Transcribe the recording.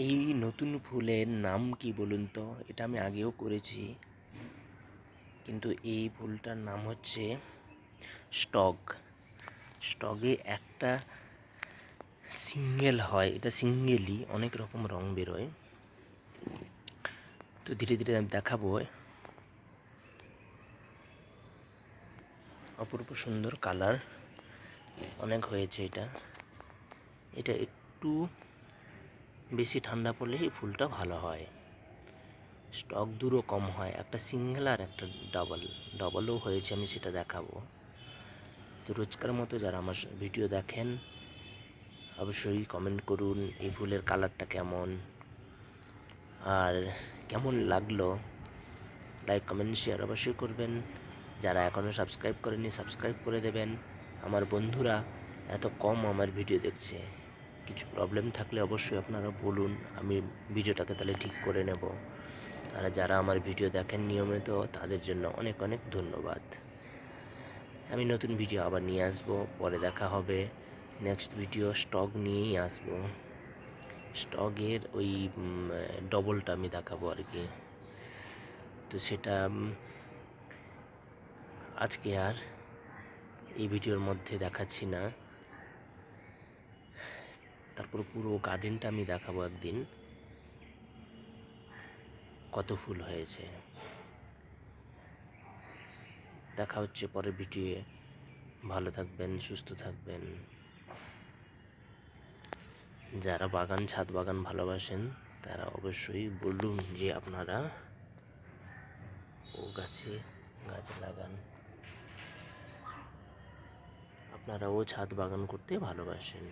এই নতুন ফুলের নাম কি বলুন তো? এটা আমি আগেও করেছি, কিন্তু এই ফুলটার নাম হচ্ছে স্টক। স্টকে একটা সিঙ্গেল হয়, এটা সিঙ্গেলই, অনেক রকম রং বেরোয়। তো ধীরে ধীরে আমি দেখাবো। অপূর্ব সুন্দর কালার, অনেক হয়েছে এটা। এটা একটু বেশি ঠান্ডা পড়লে এই ফুলটা ভালো হয়, স্টক দূরও কম হয়। একটা সিঙ্গেল আর একটা ডবলও হয়েছে, আমি সেটা দেখাবো। তো রোজকার মতো যারা আমার ভিডিও দেখেন অবশ্যই কমেন্ট করুন এই ফুলের কালারটা কেমন, আর কেমন লাগলো। লাইক কমেন্ট শেয়ার অবশ্যই করবেন। যারা এখনও সাবস্ক্রাইব করেনি সাবস্ক্রাইব করে দেবেন। আমার বন্ধুরা এত কম আমার ভিডিও দেখছে, কিছু প্রবলেম থাকলে অবশ্যই আপনারা বলুন, আমি ভিডিওটাকে তাহলে ঠিক করে নেব। আর যারা আমার ভিডিও দেখেন নিয়মিত তাদের জন্য অনেক অনেক ধন্যবাদ। আমি নতুন ভিডিও আবার নিয়ে আসবো, পরে দেখা হবে। নেক্সট ভিডিও স্টক নিয়েই আসবো, স্টকের ওই ডবলটা আমি দেখাবো আর কি। তো সেটা আজকে আর এই ভিডিওর মধ্যে দেখাচ্ছি না। তারপর পুরো গার্ডেনটা আমি দেখাবো একদিন, কত ফুল হয়েছে। দেখা হচ্ছে পরের ভিডিওয়ে। ভালো থাকবেন, সুস্থ থাকবেন। যারা বাগান, ছাদ বাগান ভালোবাসেন তারা অবশ্যই বলুন যে আপনারা গাছ লাগান। আপনারাও ছাদ বাগান করতে ভালোবাসেন।